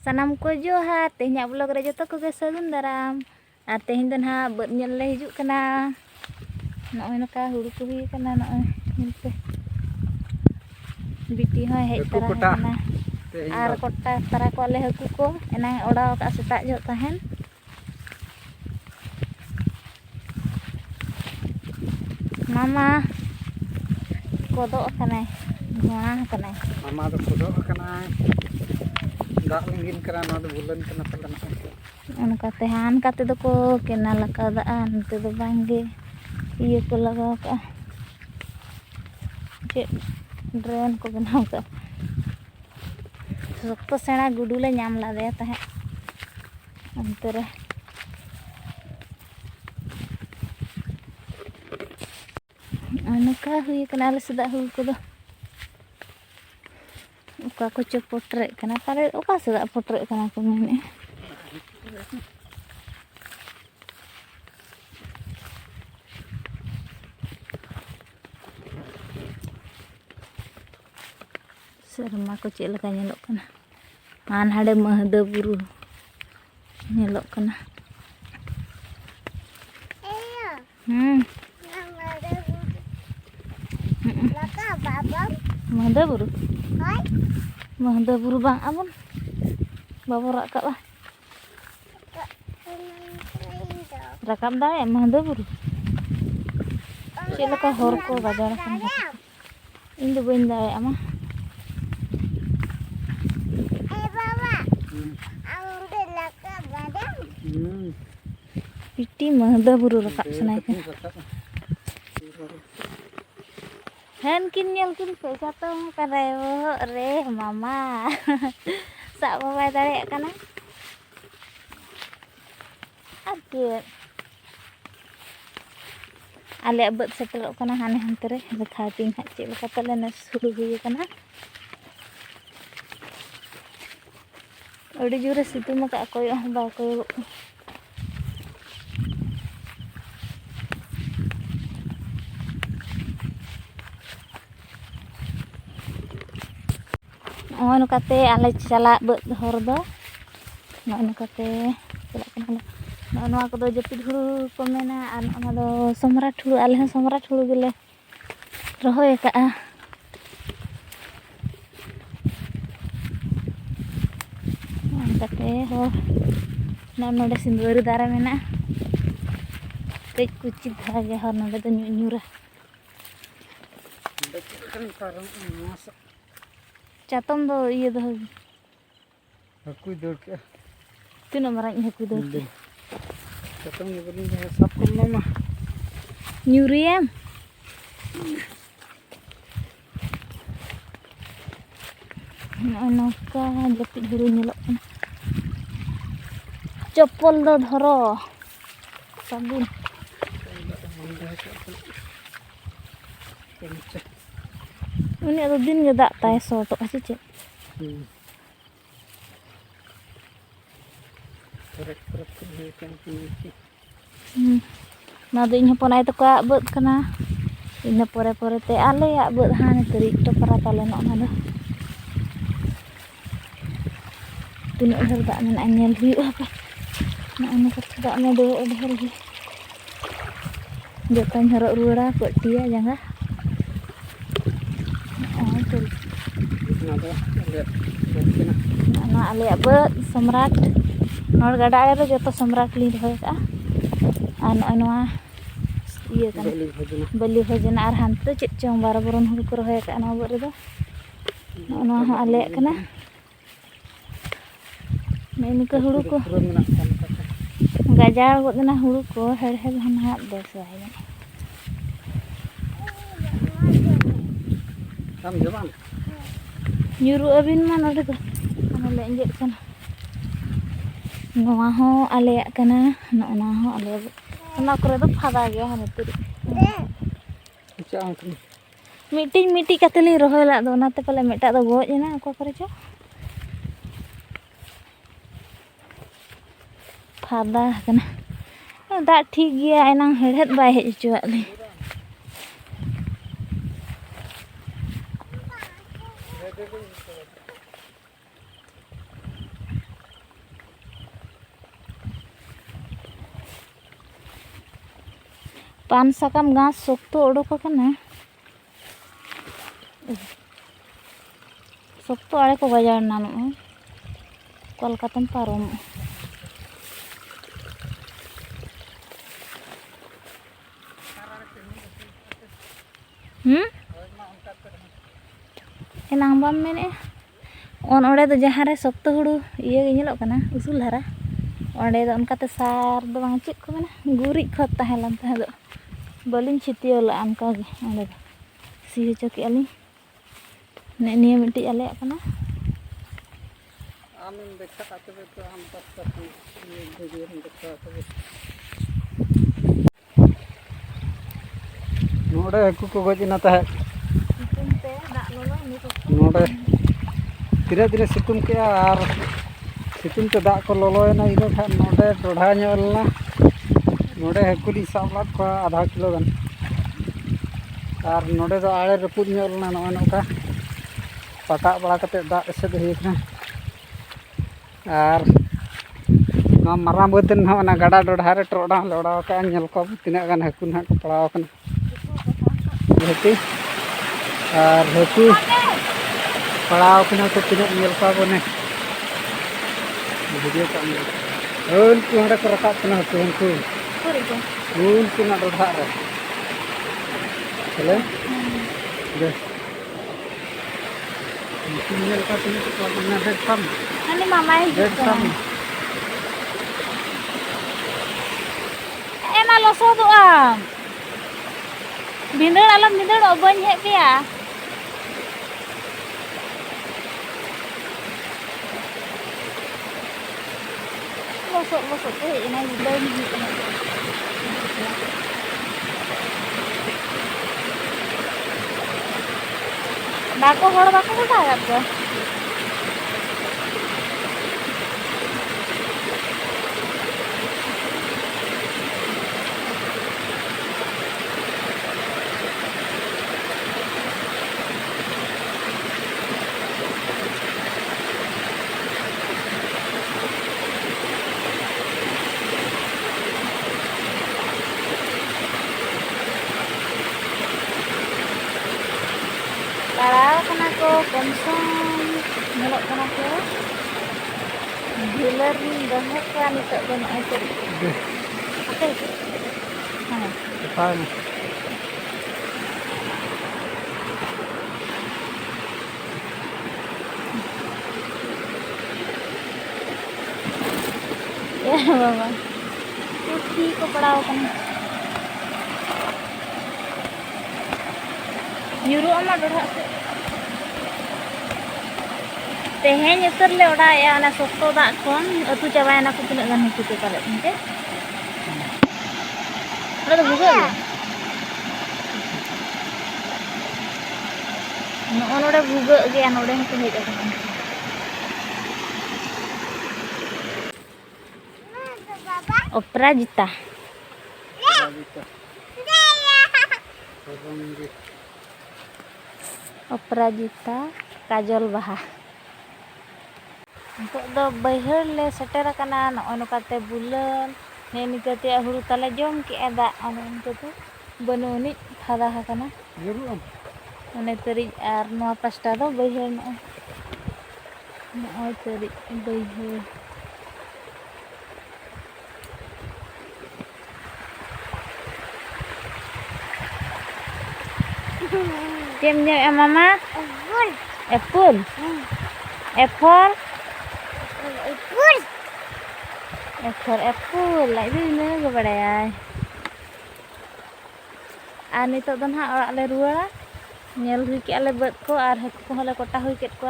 Sanam ko johar tehnya vlog re joto ko ge sagun daram ar tehin do na beut nyel le hijuk kana noy noka huru ko hui kana noy nyelpe biti hoy hej tara kana ar kota tara ko le haku ko enang odaw ka setak jok tahen mama kodok kanai ngona kanai mama do kodok kanai dak linggin kana do bulan kana pala उनका Tehan काते दो को केना लगा दान ते दो बांगे ये को लगा का जे ड्रेन को बनाओ का सब सेना गुडू ले नाम ला दे तहे अंतरे अनका हुई कना ले सदा हुई को दो ओका को चपोटरे कना पारे ओका सदा पोटरे कना को मेने serma ko cek leka nyelok kana an hade mahda buru nyelok kana mahda buru mahda buru bang abon bawa rakap lah rakap dah ya mahda buru cek leka hor ko bajar kana indo bain dah ama piti mahda buru rakap sanai kan hen kin nyel kin pe katong karewo re mama sak bawa tarik kana aduh ale abet setelok kana hane hantere lekha ting hak cek lekha tale na suru hui kana odi jure situ maka koyo ba koyo oh nukate ale calak beut hor do nukate calak kana no aku do japit huru ko mena an ona do somrat huru ale somrat huru gele rohoy ka kate ho na node sindur dara mena kei kucit hage hor node do nyura catom do iya do aku dor ke tino marang haku do catom ni boleh dah sap ko mama nyuri em noka japit huru nyelok cepol do dhoro sabun ini ada din ge dak tai so to asi cek nah do inya ponai to ka beut kana ina pore pore te ale ya beut han teri to para tale no na do tino hel dak men anyel hui apa na anu ka dak me do hel hi do tan harok ruara ko dia jangan nah ale beut samrat nor gada air joto samrat li hoy ka an anwa iya kan beli bajana ar hantu cek cong bara boron huru ko hoy ka ana beut do anwa ale kana ini ke huru ko gajar got na huru ko her her han hat desa ya tam jaman nyuruh abin mana ada tuh ana le injek kana noa ho ale kana noa ho ale ana kore do phada ge han tiri chang miti kateli rohoy la do onate pale meta do goj na ko kore cho phada kana da ठीक gya enang hedet bai hej chuak le पान साकाम घास शक्तो उडोक आकना शक्तो आड़े को बाजार ना नॉय Kolkata पारम एनांग balm मेने on ओडे तो जहाँ रे शक्तो हुड़ू ये ñeलok kana उसूल धारा ओडे दो उनकाते सार दो बांग चेक को मेना गुरी खत ताहेलान ताहे दो बलिन छितियोला अनका गे ओडे दो सी हचो के आली ने निये मिट्टी आले kana आमिन देखा आते तो हम पत्ता ये वीडियो हम देखा आते नोडे हकु को गजना ताहे सितुंग ते दाग लोलो नि को नोडे धीरे धीरे सितुंग के आर सितुंग ते दाग को लोलोयना इनो खान नोडे डोढा ñolना नोडे हकु ली साबला को आधा किलो गान आर नोडे दो आड़े रपुद ñolना नोय नोका पटा बड़ा कते दाग एसे दहिकना आर ना माराम बदन ना गाडा डोढा रे टोडा लोडा का ñel को तिना गान हकु ना को पड़ाव कना हकु आर हकु पड़ाव कना तो तिना ñel को बने वीडियो का उन को हड़ा को रकाब कना हकु उनको उन को ना डोढा रे चले दे ñel का तिना को ना दे कम ani mamai Sam. Ema loso tu am. Bindar alam bindar oban hek pia. Losok tu ina bindar ni kana. Bako hor bako udah ya bro. Parao kena ko konsum melok kena ko dealer dahak kan itu kan itu oke mana Fine. ya mama kuki ko parao kena nyuruh ama dorak Tehnya nyeter le udah ya na sokto dak kon atu cabain aku tinaak gan hukut pale ente udah buka ya no udah buka ge an udah hukut hej aku Oprajita Oprajita Kajol Baha untuk do baihar le seter kana noy nokate bulan ne nikate huru tala jom ki ada anu itu banoni phada hakana Jurun. ane teri ar noa pasta do baihar noy teri baihar Jam mama apple apple apple lại đi nữa ke badaya ar nitok do nah orak le ruwa ñel hui ke ale beut ko ar haku ko le kota hui ket ko